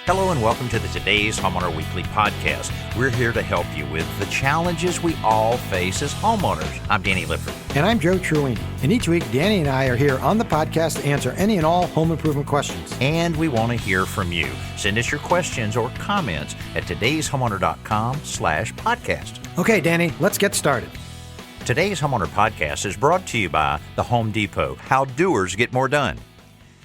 Hello and welcome to the Today's Homeowner Weekly Podcast. We're here to help you with the challenges we all face as homeowners. I'm Danny Lifford. And I'm Joe Truini. And each week, Danny and I are here on the podcast to answer any and all home improvement questions. And we want to hear from you. Send us your questions or comments at todayshomeowner.com/podcast. Okay, Danny, let's get started. Today's Homeowner Podcast is brought to you by the Home Depot. How doers get more done.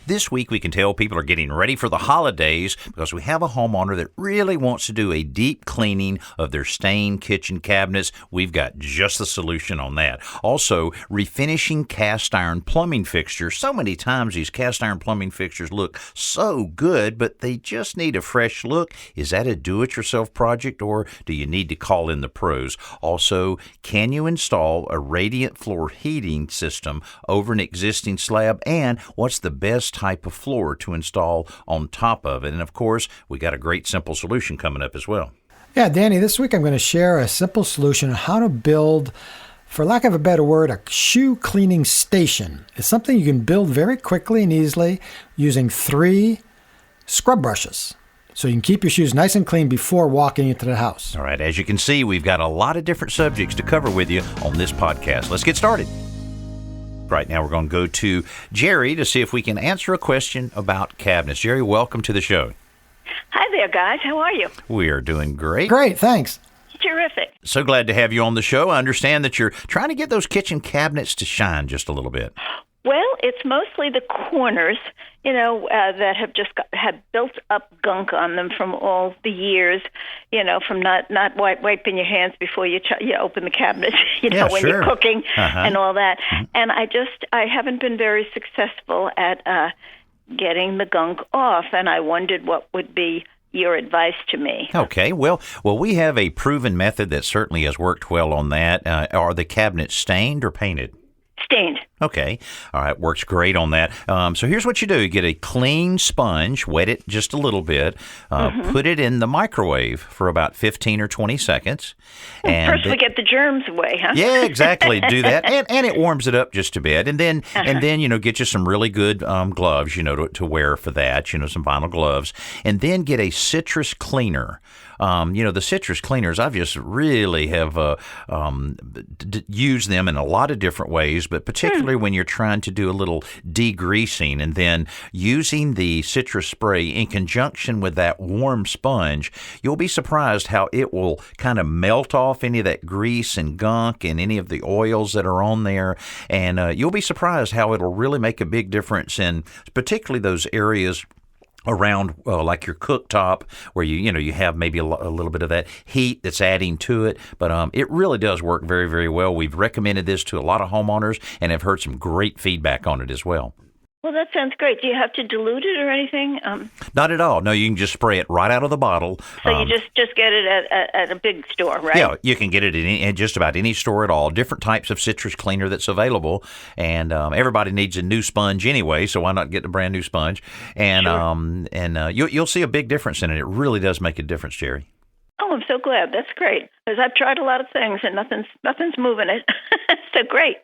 This week, we can tell people are getting ready for the holidays because we have a homeowner that really wants to do a deep cleaning of their stained kitchen cabinets. We've got just the solution on that. Also, refinishing cast iron plumbing fixtures. So many times these cast iron plumbing fixtures look so good, but they just need a fresh look. Is that a do-it-yourself project, or do you need to call in the pros? Also, can you install a radiant floor heating system over an existing slab? And what's the best type of floor to install on top of it? And of course, we got a great simple solution coming up as well. Yeah, Danny, this week I'm going to share a simple solution on how to build, for lack of a better word, a shoe cleaning station. It's something you can build very quickly and easily using 3 scrub brushes. So you can keep your shoes nice and clean before walking into the house. All right, as you can see, we've got a lot of different subjects to cover with you on this podcast. Let's get started. Right now, we're going to go to Jerry to see if we can answer a question about cabinets. Jerry, welcome to the show. Hi there, guys. How are you? We are doing great. Great, thanks. Terrific. So glad to have you on the show. I understand that you're trying to get those kitchen cabinets to shine just a little bit. Well, it's mostly the corners, that have just had built up gunk on them from all the years, from not wiping your hands before you open the cabinet, when sure. you're cooking and all that. Mm-hmm. And I haven't been very successful at getting the gunk off, and I wondered what would be your advice to me. Okay, well, we have a proven method that certainly has worked well on that. Are the cabinets stained or painted? Stained. Okay. All right. Works great on that. So here's what you do. You get a clean sponge, wet it just a little bit, put it in the microwave for about 15 or 20 seconds. And first we get the germs away, huh? Yeah, exactly. Do that. And it warms it up just a bit. And then, get you some really good gloves, to wear for that, some vinyl gloves. And then get a citrus cleaner. The citrus cleaners, I've just really have used them in a lot of different ways, but particularly when you're trying to do a little degreasing, and then using the citrus spray in conjunction with that warm sponge, you'll be surprised how it will kind of melt off any of that grease and gunk and any of the oils that are on there. And you'll be surprised how it'll really make a big difference in particularly those areas around like your cooktop where you have maybe a little bit of that heat that's adding to it. But it really does work very, very well. We've recommended this to a lot of homeowners and have heard some great feedback on it as well. Well, that sounds great. Do you have to dilute it or anything? Not at all. No, you can just spray it right out of the bottle. So you just get it at a big store, right? Yeah, you can get it in just about any store at all. Different types of citrus cleaner that's available. And everybody needs a new sponge anyway, so why not get a brand new sponge? And sure. You'll see a big difference in it. It really does make a difference, Jerry. Oh, I'm so glad. That's great. Because I've tried a lot of things and nothing's moving it. So great.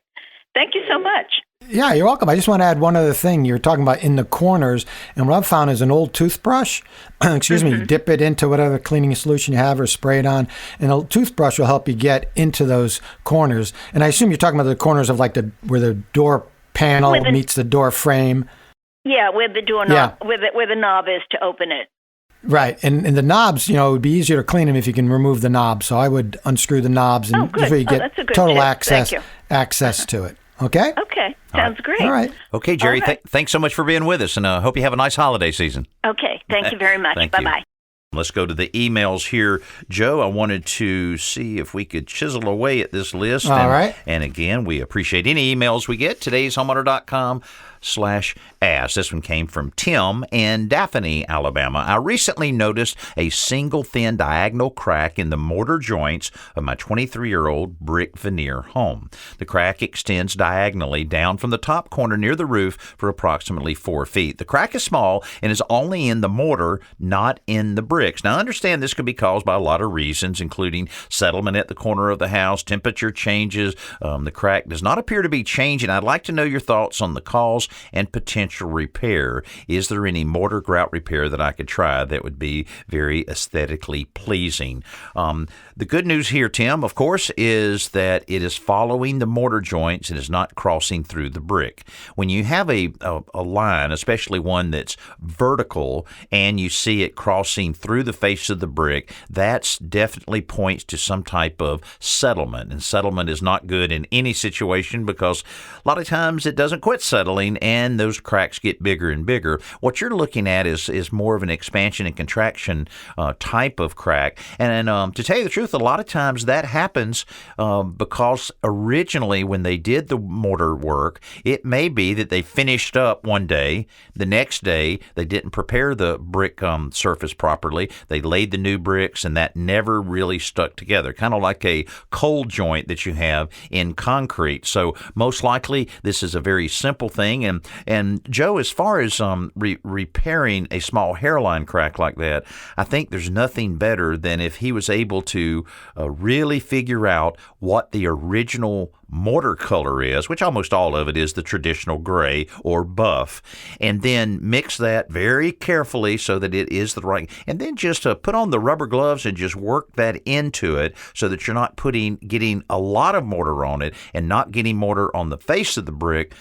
Thank you so much. Yeah, you're welcome. I just want to add one other thing. You're talking about in the corners, and what I've found is an old toothbrush. Excuse me, dip it into whatever cleaning solution you have or spray it on, and a toothbrush will help you get into those corners. And I assume you're talking about the corners of where the door panel meets the door frame. Yeah, where the door knob, where the knob is to open it. Right, and the knobs, it would be easier to clean them if you can remove the knobs. So I would unscrew the knobs, and this way you get total tip. access to it. Okay? Okay, sounds great. All right. Okay, Jerry, right. Thanks so much for being with us, and hope you have a nice holiday season. Okay, thank you very much. Bye-bye. Let's go to the emails here. Joe, I wanted to see if we could chisel away at this list. All right. And again, we appreciate any emails we get. todayshomeowner.com/ask. This one came from Tim in Daphne, Alabama. I recently noticed a single thin diagonal crack in the mortar joints of my 23-year-old brick veneer home. The crack extends diagonally down from the top corner near the roof for approximately 4 feet. The crack is small and is only in the mortar, not in the brick. Now, I understand this could be caused by a lot of reasons, including settlement at the corner of the house, temperature changes. The crack does not appear to be changing. I'd like to know your thoughts on the cause and potential repair. Is there any mortar grout repair that I could try that would be very aesthetically pleasing? The good news here, Tim, of course, is that it is following the mortar joints and is not crossing through the brick. When you have a line, especially one that's vertical, and you see it crossing through the face of the brick, that's definitely points to some type of settlement. And settlement is not good in any situation because a lot of times it doesn't quit settling and those cracks get bigger and bigger. What you're looking at is more of an expansion and contraction type of crack. And to tell you the truth, a lot of times that happens because originally when they did the mortar work, it may be that they finished up one day. The next day, they didn't prepare the brick surface properly. They laid the new bricks, and that never really stuck together, kind of like a cold joint that you have in concrete. So most likely, this is a very simple thing. And Joe, as far as repairing a small hairline crack like that, I think there's nothing better than if he was able to really figure out what the original mortar color is, which almost all of it is the traditional gray or buff, and then mix that very carefully so that it is the right, and then just put on the rubber gloves and just work that into it so that you're not getting a lot of mortar on it and not getting mortar on the face of the brick,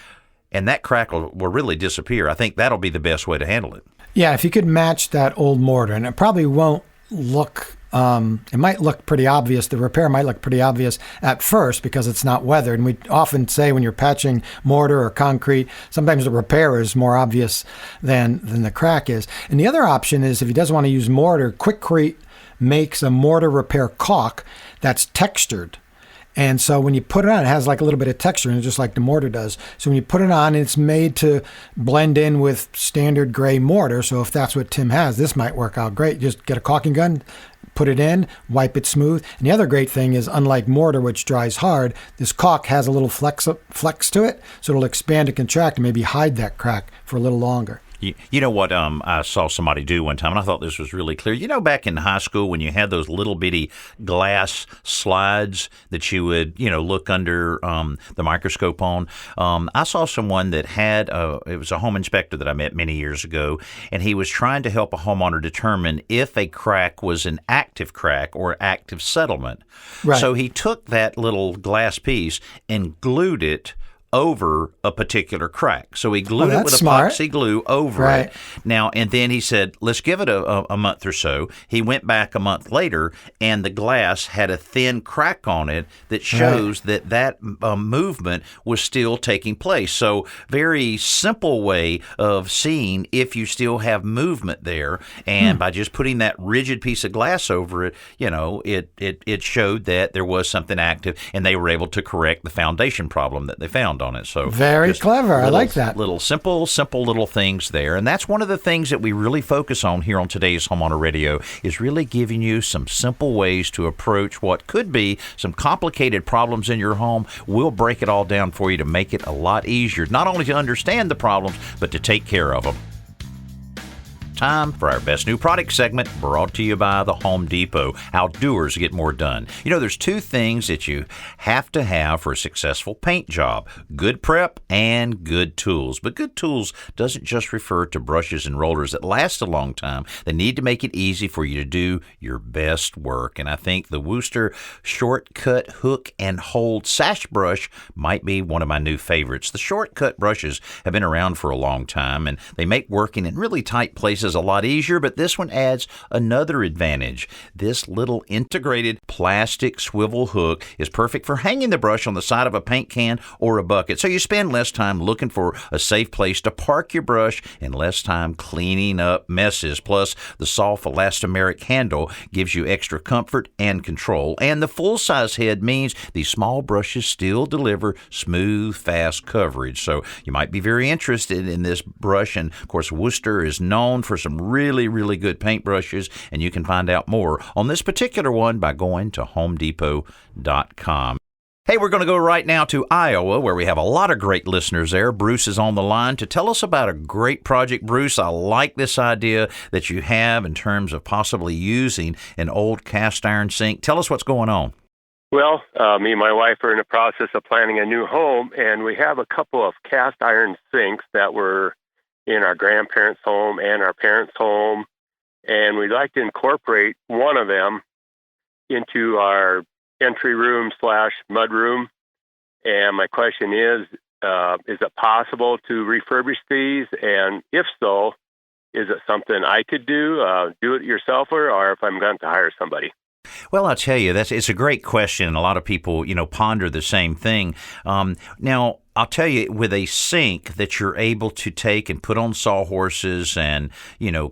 and that crack will really disappear. I think that'll be the best way to handle it. Yeah, if you could match that old mortar, and it probably won't look, it might look pretty obvious. The repair might look pretty obvious at first because it's not weathered. And we often say when you're patching mortar or concrete, sometimes the repair is more obvious than the crack is. And the other option is if he doesn't want to use mortar, Quikrete makes a mortar repair caulk that's textured. And so when you put it on, it has like a little bit of texture in it, just like the mortar does. So when you put it on, it's made to blend in with standard gray mortar. So if that's what Tim has, this might work out great. Just get a caulking gun, put it in, wipe it smooth. And the other great thing is, unlike mortar, which dries hard, this caulk has a little flex to it. So it'll expand and contract and maybe hide that crack for a little longer. You know what I saw somebody do one time, and I thought this was really clear. You know, back in high school when you had those little bitty glass slides that you would, look under the microscope on, I saw someone that had, it was a home inspector that I met many years ago, and he was trying to help a homeowner determine if a crack was an active crack or active settlement. Right. So he took that little glass piece and glued it over a particular crack. So he glued it with epoxy glue over it. Now, and then he said, let's give it a month or so. He went back a month later, and the glass had a thin crack on it that shows that movement was still taking place. So very simple way of seeing if you still have movement there. And by just putting that rigid piece of glass over it, it showed that there was something active, and they were able to correct the foundation problem that they found on it. So very clever. I like that. Little simple little things there. And that's one of the things that we really focus on here on today's Homeowner Radio, is really giving you some simple ways to approach what could be some complicated problems in your home. We'll break it all down for you to make it a lot easier, not only to understand the problems, but to take care of them. Time for our best new product segment, brought to you by the Home Depot. How doers get more done. There's two things that you have to have for a successful paint job: good prep and good tools. But good tools doesn't just refer to brushes and rollers that last a long time. They need to make it easy for you to do your best work. And I think the Worcester Shortcut Hook and Hold Sash Brush might be one of my new favorites. The Shortcut brushes have been around for a long time, and they make working in really tight places a lot easier, but this one adds another advantage. This little integrated plastic swivel hook is perfect for hanging the brush on the side of a paint can or a bucket, so you spend less time looking for a safe place to park your brush and less time cleaning up messes. Plus, the soft elastomeric handle gives you extra comfort and control, and the full-size head means these small brushes still deliver smooth, fast coverage. So you might be very interested in this brush, and of course, Worcester is known for some really, really good paintbrushes, and you can find out more on this particular one by going to HomeDepot.com. Hey, we're going to go right now to Iowa, where we have a lot of great listeners there. Bruce is on the line to tell us about a great project. Bruce, I like this idea that you have in terms of possibly using an old cast iron sink. Tell us what's going on. Well, me and my wife are in the process of planning a new home, and we have a couple of cast iron sinks that were in our grandparents' home and our parents' home, and we'd like to incorporate one of them into our entry room / mud room. And my question is it possible to refurbish these? And if so, is it something I could do it yourself, or if I'm going to hire somebody? Well, I'll tell you, it's a great question. A lot of people, ponder the same thing. Now, I'll tell you, with a sink that you're able to take and put on sawhorses and,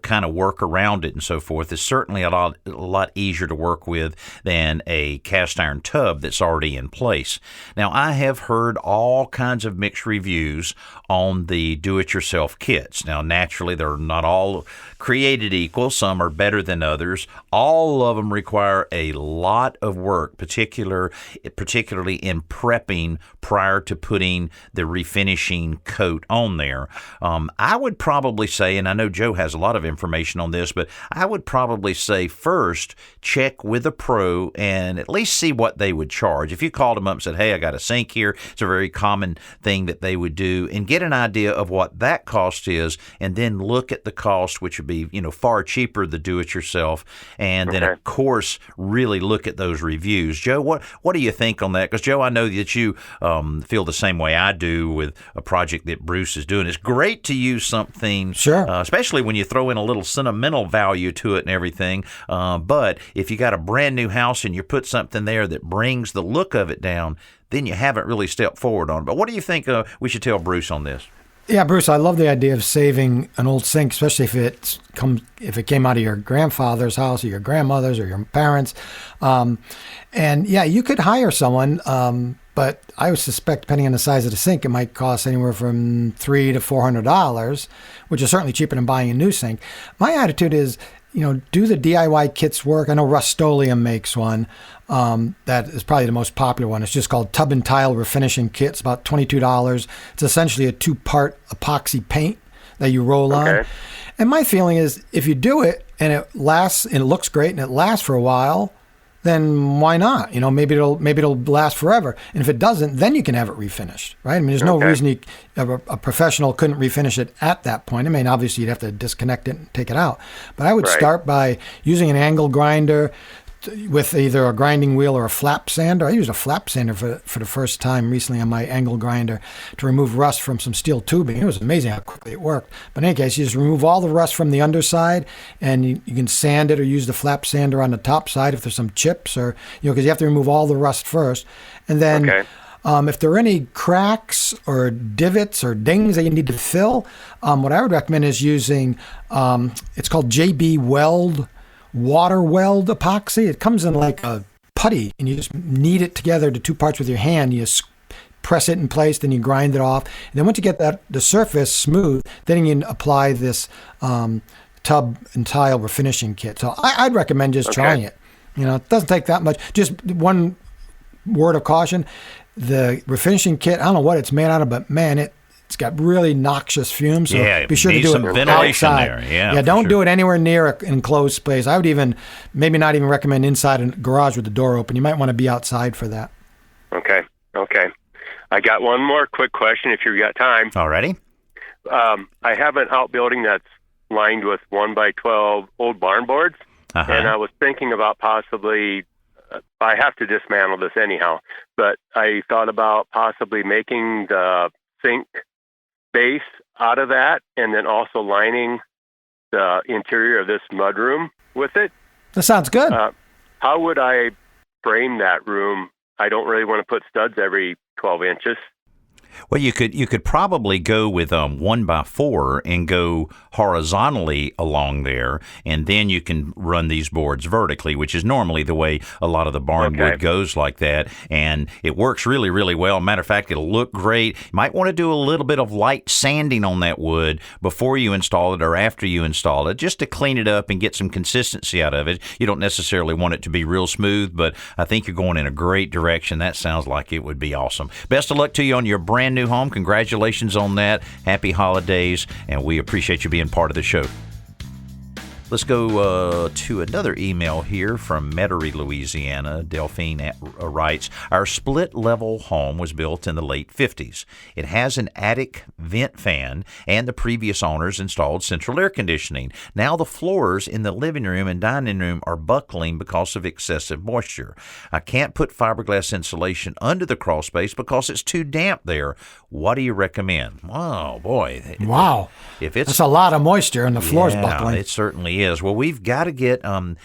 kind of work around it and so forth is certainly a lot easier to work with than a cast iron tub that's already in place. Now, I have heard all kinds of mixed reviews on the do-it-yourself kits. Now, naturally, they're not all created equal. Some are better than others. All of them require a lot of work, particularly in prepping prior to putting the refinishing coat on there. I would probably say, and I know Joe has a lot of information on this, but I would probably say first check with a pro and at least see what they would charge. If you called them up and said, hey, I got a sink here, it's a very common thing that they would do, and get an idea of what that cost is, and then look at the cost, which would be, far cheaper the do-it-yourself, and then, of course, really look at those reviews. Joe, what do you think on that? Because, Joe, I know that you feel the same way I do with a project that Bruce is doing. It's great to use something, sure, especially when you throw in a little sentimental value to it and everything. But if you got a brand new house and you put something there that brings the look of it down, then you haven't really stepped forward on it. But what do you think we should tell Bruce on this? Yeah, Bruce, I love the idea of saving an old sink, especially if it came out of your grandfather's house or your grandmother's or your parents. And yeah, you could hire someone, but I would suspect, depending on the size of the sink, it might cost anywhere from $300 to $400, which is certainly cheaper than buying a new sink. My attitude is, do the DIY kits work? I know Rust-Oleum makes one that is probably the most popular one. It's just called Tub and Tile Refinishing Kit. It's about $22. It's essentially a 2-part epoxy paint that you roll on. And my feeling is, if you do it and it lasts and it looks great and it lasts for a while, then why not? Maybe it'll last forever. And if it doesn't, then you can have it refinished, right? I mean, there's no reason a professional couldn't refinish it at that point. I mean, obviously you'd have to disconnect it and take it out. But I would start by using an angle grinder with either a grinding wheel or a flap sander. I used a flap sander for the first time recently on my angle grinder to remove rust from some steel tubing. It was amazing how quickly it worked. But in any case, you just remove all the rust from the underside, and you can sand it or use the flap sander on the top side if there's some chips, or because you have to remove all the rust first. And then if there are any cracks or divots or dings that you need to fill, what I would recommend is using, it's called JB Weld water weld epoxy. It comes in like a putty, and you just knead it together to 2 parts with your hand. You just press it in place, then you grind it off. And then once you get the surface smooth, then you can apply this tub and tile refinishing kit. So I'd recommend just trying it. It doesn't take that much. Just one word of caution. The refinishing kit, I don't know what it's made out of, but man, it's got really noxious fumes, so be sure to do it outside. There. Don't do it anywhere near an enclosed space. I would maybe not even recommend inside a garage with the door open. You might want to be outside for that. Okay. I got one more quick question if you've got time. Alrighty. I have an outbuilding that's lined with 1x12 old barn boards, and I was thinking about possibly, I have to dismantle this anyhow, but I thought about possibly making the sink base out of that, and then also lining the interior of this mudroom with it. That sounds good. How would I frame that room? I don't really want to put studs every 12 inches. Well, you could probably go with 1x4 and go horizontally along there, and then you can run these boards vertically, which is normally the way a lot of the barn wood goes like that, and it works really, really well. Matter of fact, it'll look great. You might want to do a little bit of light sanding on that wood before you install it or after you install it, just to clean it up and get some consistency out of it. You don't necessarily want it to be real smooth, but I think you're going in a great direction. That sounds like it would be awesome. Best of luck to you on your brand new home. Congratulations on that. Happy holidays, and we appreciate you being part of the show. Let's go to another email here from Metairie, Louisiana. Delphine writes, our split-level home was built in the late 50s. It has an attic vent fan, and the previous owners installed central air conditioning. Now the floors in the living room and dining room are buckling because of excessive moisture. I can't put fiberglass insulation under the crawl space because it's too damp there. What do you recommend? Oh, boy. Wow. That's a lot of moisture and the floor's buckling. It certainly is. Well, we've got to get in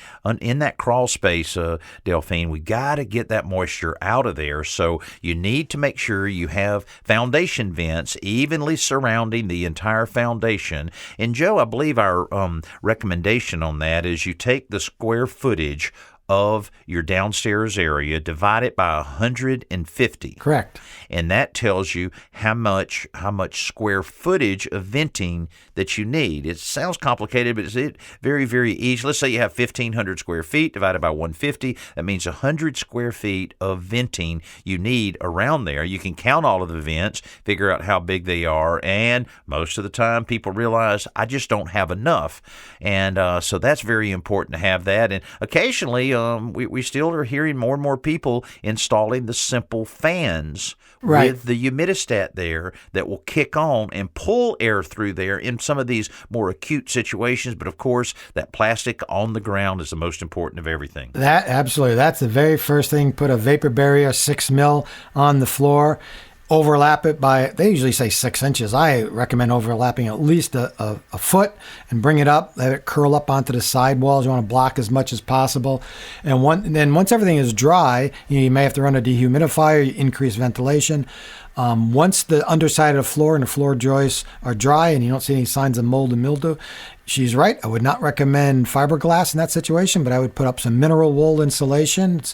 that crawl space, Delphine, we got to get that moisture out of there. So you need to make sure you have foundation vents evenly surrounding the entire foundation. And Joe, I believe our recommendation on that is you take the square footage of your downstairs area, divide it by 150. Correct. And that tells you how much square footage of venting that you need. It sounds complicated, but it's very, very easy. Let's say you have 1,500 square feet divided by 150. That means 100 square feet of venting you need around there. You can count all of the vents, figure out how big they are, and most of the time people realize, I just don't have enough. And so that's very important to have that. And occasionally, we still are hearing more and more people installing the simple fans with the humidistat there that will kick on and pull air through there in some of these more acute situations. But of course, that plastic on the ground is the most important of everything. That absolutely. That's the very first thing. Put a vapor barrier 6 mil on the floor. Overlap it by, they usually say 6 inches. I recommend overlapping at least a foot and bring it up, let it curl up onto the side walls. You want to block as much as possible. And then once everything is dry, you may have to run a dehumidifier, increase ventilation. Once the underside of the floor and the floor joists are dry and you don't see any signs of mold and mildew, she's right. I would not recommend fiberglass in that situation, but I would put up some mineral wool insulation. It's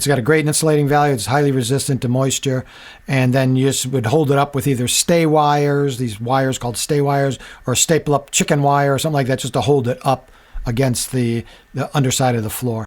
got a great insulating value. It's highly resistant to moisture. And then you just would hold it up with either stay wires, these wires called stay wires, or staple up chicken wire or something like that, just to hold it up against the underside of the floor.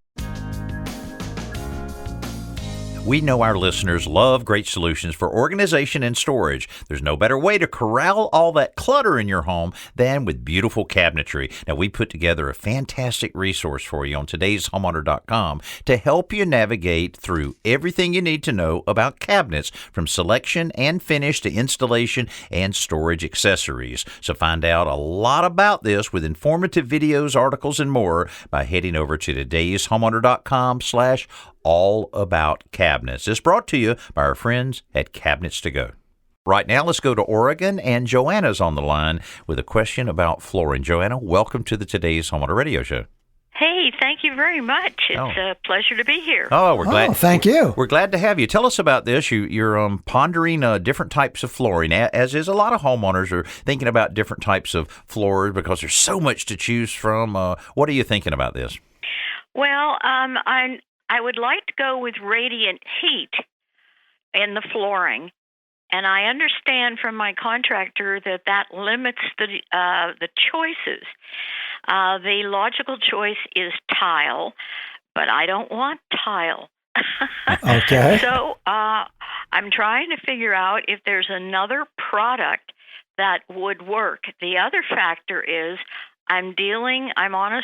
We know our listeners love great solutions for organization and storage. There's no better way to corral all that clutter in your home than with beautiful cabinetry. Now, we put together a fantastic resource for you on todayshomeowner.com to help you navigate through everything you need to know about cabinets, from selection and finish to installation and storage accessories. So find out a lot about this with informative videos, articles, and more by heading over to todayshomeowner.com/all about cabinets. It's brought to you by our friends at Cabinets to Go. Right now, let's go to Oregon, and Joanna's on the line with a question about flooring. Joanna, welcome to the Today's Homeowner Radio Show. Hey, thank you very much. It's a pleasure to be here. Oh, we're glad. Thank you. We're glad to have you. Tell us about this. You're pondering different types of flooring, as is a lot of homeowners are thinking about different types of floors because there's so much to choose from. What are you thinking about this? Well, I would like to go with radiant heat in the flooring, and I understand from my contractor that limits the choices. The logical choice is tile, but I don't want tile. Okay. So I'm trying to figure out if there's another product that would work. The other factor is I'm on a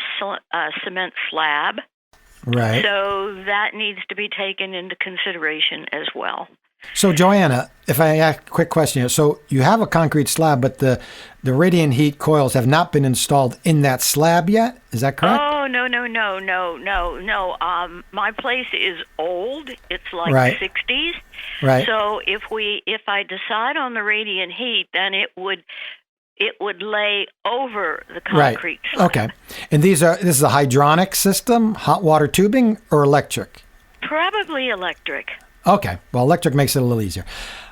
cement slab. Right. So that needs to be taken into consideration as well. So, Joanna, if I ask a quick question here. So you have a concrete slab, but the radiant heat coils have not been installed in that slab yet? Is that correct? Oh, no. My place is old. It's like right. 60s. Right. So if I decide on the radiant heat, then it would lay over the concrete slab. Okay. And this is a hydronic system, hot water tubing, or electric? Probably electric. Okay. Well, electric makes it a little easier.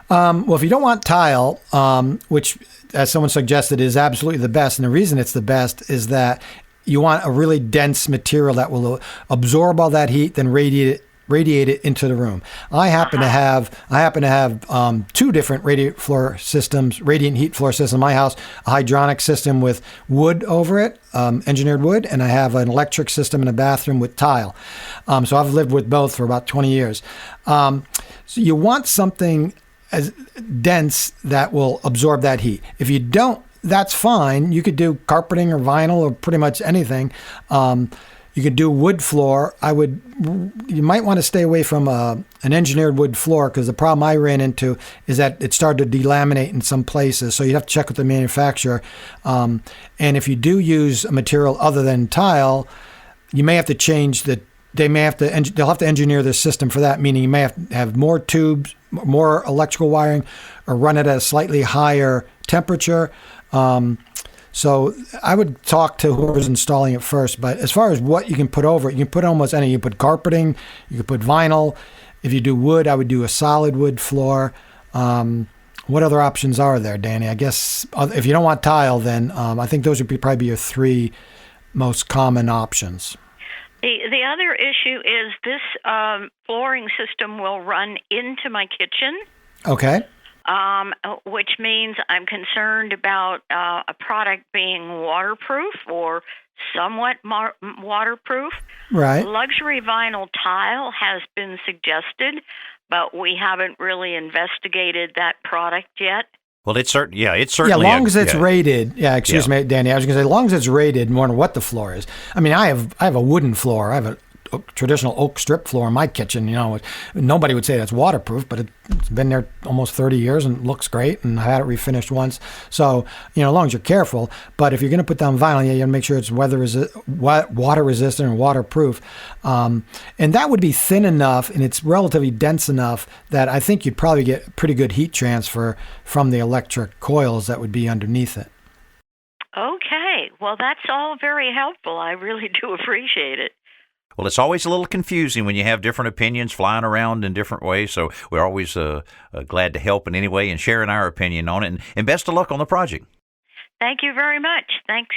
Well, if you don't want tile, which, as someone suggested, is absolutely the best, and the reason it's the best is that you want a really dense material that will absorb all that heat, then radiate it into the room. I happen to have two different radiant heat floor systems in my house, a hydronic system with wood over it, engineered wood, and I have an electric system in a bathroom with tile. So I've lived with both for about 20 years. So you want something as dense that will absorb that heat. If you don't that's fine. You could do carpeting or vinyl or pretty much anything. You could do wood floor. You might want to stay away from an engineered wood floor, because the problem I ran into is that it started to delaminate in some places. So you have to check with the manufacturer. And if you do use a material other than tile, you may have to change they'll have to engineer the system for that, meaning you may have to have more tubes, more electrical wiring, or run it at a slightly higher temperature. So I would talk to whoever's installing it first. But as far as what you can put over it, you can put almost any. You can put carpeting, you can put vinyl. If you do wood, I would do a solid wood floor. What other options are there, Danny? I guess if you don't want tile, then I think those would probably be your three most common options. The other issue is this flooring system will run into my kitchen. Okay. Which means I'm concerned about a product being waterproof or somewhat waterproof. Right. Luxury vinyl tile has been suggested, but we haven't really investigated that product yet. Well, it's certainly. Yeah, as long as it's rated. Yeah, excuse me, Danny. I was going to say, as long as it's rated, no matter what the floor is. I mean, I have a wooden floor. I have a traditional oak strip floor in my kitchen. Nobody would say that's waterproof, but it's been there almost 30 years and looks great, and I had it refinished once. So, as long as you're careful. But if you're going to put down vinyl, you got to make sure it's water resistant or waterproof. And that would be thin enough, and it's relatively dense enough that I think you'd probably get pretty good heat transfer from the electric coils that would be underneath it. Okay. Well, that's all very helpful. I really do appreciate it. Well, it's always a little confusing when you have different opinions flying around in different ways, so we're always glad to help in any way and sharing our opinion on it, and best of luck on the project. Thank you very much. Thank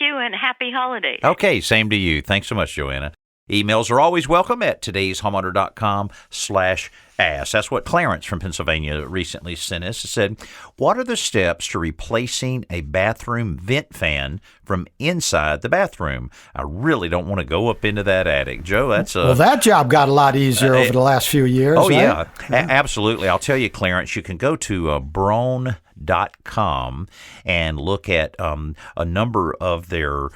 you, and happy holidays. Okay, same to you. Thanks so much, Joanna. Emails are always welcome at todayshomeowner.com/ask. That's what Clarence from Pennsylvania recently sent us. It said, what are the steps to replacing a bathroom vent fan from inside the bathroom? I really don't want to go up into that attic. Joe, that's well, that job got a lot easier over the last few years. Oh, right? yeah, absolutely. I'll tell you, Clarence, you can go to Brown.com and look at a number of their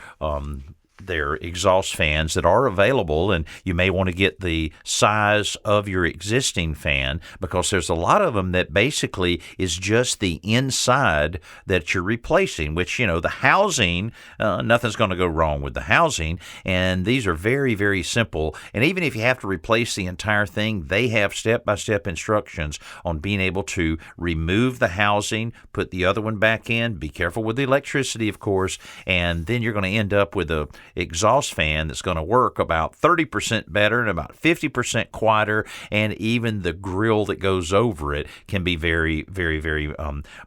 exhaust fans that are available, and you may want to get the size of your existing fan, because there's a lot of them that basically is just the inside that you're replacing, which, the housing, nothing's going to go wrong with the housing, and these are very, very simple. And even if you have to replace the entire thing, they have step-by-step instructions on being able to remove the housing, put the other one back in, be careful with the electricity, of course, and then you're going to end up with a exhaust fan that's going to work about 30% better and about 50% quieter, and even the grill that goes over it can be very, very, very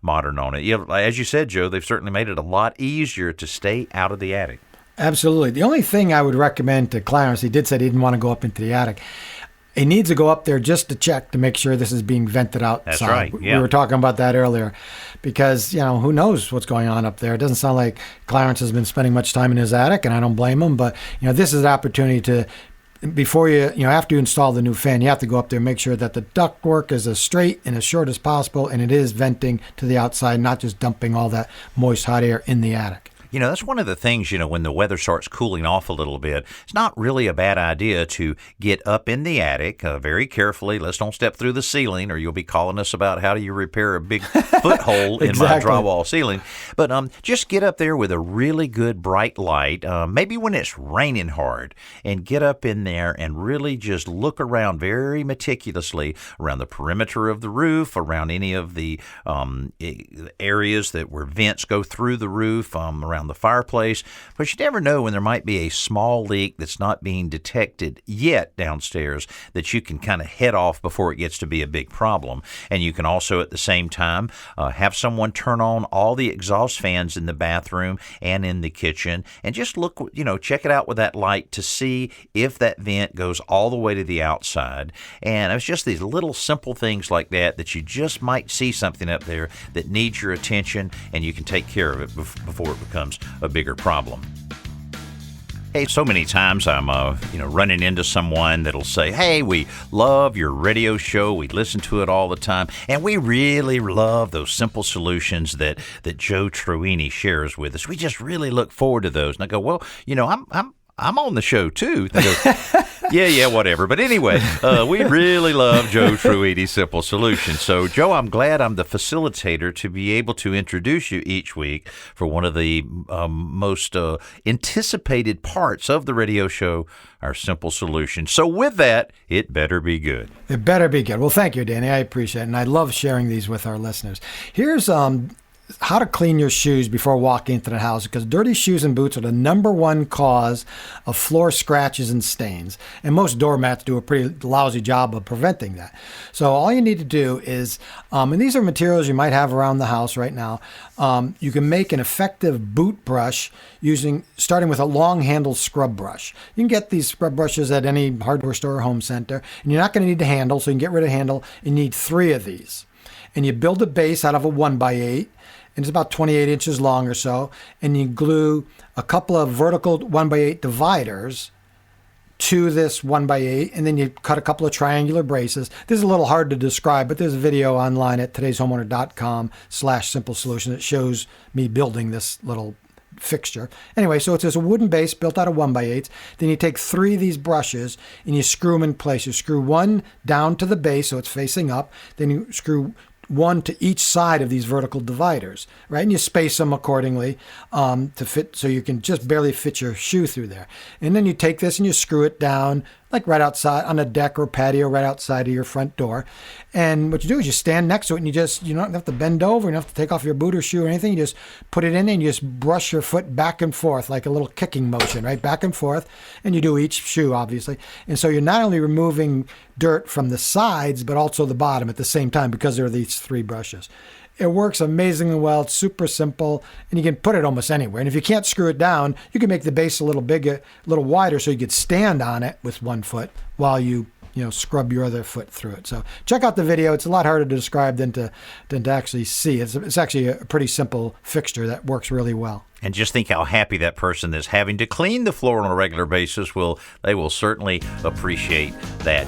modern on it. As you said, Joe, they've certainly made it a lot easier to stay out of the attic. Absolutely. The only thing I would recommend to Clarence, he did say he didn't want to go up into the attic. He needs to go up there just to check to make sure this is being vented outside. That's right. Yeah. We were talking about that earlier, because who knows what's going on up there. It doesn't sound like Clarence has been spending much time in his attic, and I don't blame him. But this is an opportunity to, before after you install the new fan, you have to go up there and make sure that the ductwork is as straight and as short as possible, and it is venting to the outside, not just dumping all that moist hot air in the attic. That's one of the things, when the weather starts cooling off a little bit, it's not really a bad idea to get up in the attic very carefully. Let's don't step through the ceiling, or you'll be calling us about how do you repair a big foothold in my drywall ceiling. But just get up there with a really good bright light, maybe when it's raining hard, and get up in there and really just look around very meticulously around the perimeter of the roof, around any of the areas where vents go through the roof, around the fireplace, but you never know when there might be a small leak that's not being detected yet downstairs that you can kind of head off before it gets to be a big problem. And you can also at the same time have someone turn on all the exhaust fans in the bathroom and in the kitchen, and just look, check it out with that light to see if that vent goes all the way to the outside. And it's just these little simple things like that you just might see something up there that needs your attention, and you can take care of it before it becomes a bigger problem. Hey, so many times I'm, running into someone that'll say, hey, we love your radio show. We listen to it all the time. And we really love those simple solutions that Joe Truini shares with us. We just really look forward to those. And I go, well, I'm on the show too. They go, yeah, whatever. But anyway, we really love Joe Truini's Simple Solutions. So, Joe, I'm glad I'm the facilitator to be able to introduce you each week for one of the most anticipated parts of the radio show, our Simple Solutions. So with that, it better be good. It better be good. Well, thank you, Danny. I appreciate it. And I love sharing these with our listeners. Here's how to clean your shoes before walking into the house, because dirty shoes and boots are the number one cause of floor scratches and stains. And most doormats do a pretty lousy job of preventing that. So all you need to do is, and these are materials you might have around the house right now, you can make an effective boot brush starting with a long-handled scrub brush. You can get these scrub brushes at any hardware store or home center, and you're not going to need the handle, so you can get rid of the handle. You need 3 of these. And you build a base out of a 1x8, and it's about 28 inches long or so, and you glue a couple of vertical 1x8 dividers to this 1x8, and then you cut a couple of triangular braces. This is a little hard to describe, but there's a video online at todayshomeowner.com/simple solution that shows me building this little fixture. Anyway, so it's a wooden base built out of 1x8s. Then you take 3 of these brushes and you screw them in place. You screw one down to the base so it's facing up. Then you screw one to each side of these vertical dividers, right? And you space them accordingly to fit, so you can just barely fit your shoe through there. And then you take this and you screw it down, like right outside on a deck or patio right outside of your front door. And what you do is you stand next to it and you don't have to bend over, you don't have to take off your boot or shoe or anything. You just put it in and you just brush your foot back and forth like a little kicking motion, right? Back and forth. And you do each shoe, obviously. And so you're not only removing dirt from the sides, but also the bottom at the same time because there are these 3 brushes. It works amazingly well. It's super simple, and you can put it almost anywhere. And if you can't screw it down, you can make the base a little bigger, a little wider, so you could stand on it with one foot while you scrub your other foot through it. So check out the video. It's a lot harder to describe than to actually see. It's actually a pretty simple fixture that works really well. And just think how happy that person that's having to clean the floor on a regular basis will certainly appreciate that.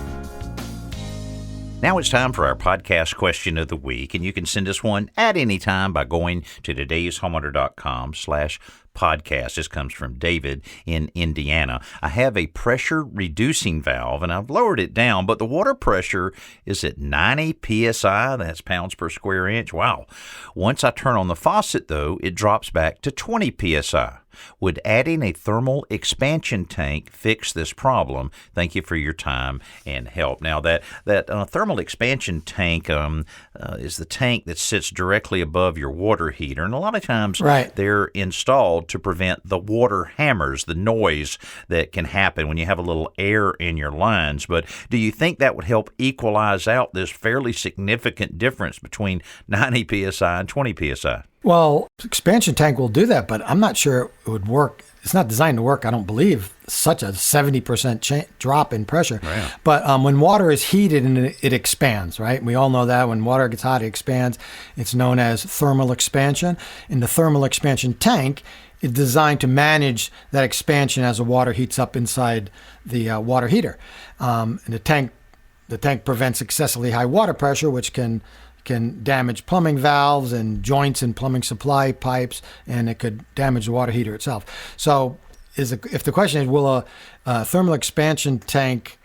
Now it's time for our podcast question of the week, and you can send us one at any time by going to todayshomeowner.com/podcast. This comes from David in Indiana. I have a pressure reducing valve, and I've lowered it down, but the water pressure is at 90 psi. That's pounds per square inch. Wow. Once I turn on the faucet, though, it drops back to 20 psi. Would adding a thermal expansion tank fix this problem? Thank you for your time and help. Now, that thermal expansion tank is the tank that sits directly above your water heater. And a lot of times they're installed to prevent the water hammers, the noise that can happen when you have a little air in your lines. But do you think that would help equalize out this fairly significant difference between 90 psi and 20 psi? Well, expansion tank will do that, but I'm not sure it would work. It's not designed to work, I don't believe, such a 70% drop in pressure. Right. But when water is heated and it expands, right? We all know that when water gets hot, it expands. It's known as thermal expansion. And the thermal expansion tank is designed to manage that expansion as the water heats up inside the water heater. And the tank prevents excessively high water pressure, which can damage plumbing valves and joints in plumbing supply pipes, and it could damage the water heater itself. So if the question is, will a thermal expansion tank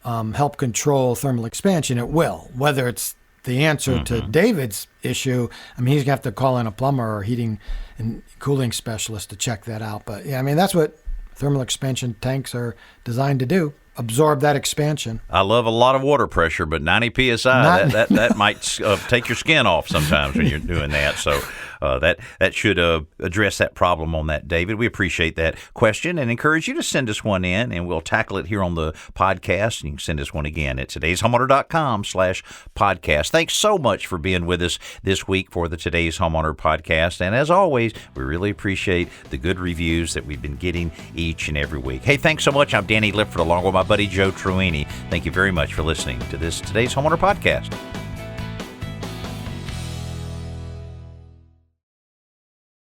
help control thermal expansion, it will. Whether it's the answer to David's issue, I mean, he's going to have to call in a plumber or heating and cooling specialist to check that out. But yeah, I mean, that's what thermal expansion tanks are designed to do. Absorb that expansion. I love a lot of water pressure, but 90 psi, that might take your skin off sometimes when you're doing that. So that should address that problem on that, David. We appreciate that question and encourage you to send us one in, and we'll tackle it here on the podcast. You can send us one again at todayshomeowner.com/podcast. Thanks so much for being with us this week for the Today's Homeowner podcast. And as always, we really appreciate the good reviews that we've been getting each and every week. Hey, thanks so much. I'm Danny Lipford along with my buddy Joe Truini. Thank you very much for listening to this Today's Homeowner podcast.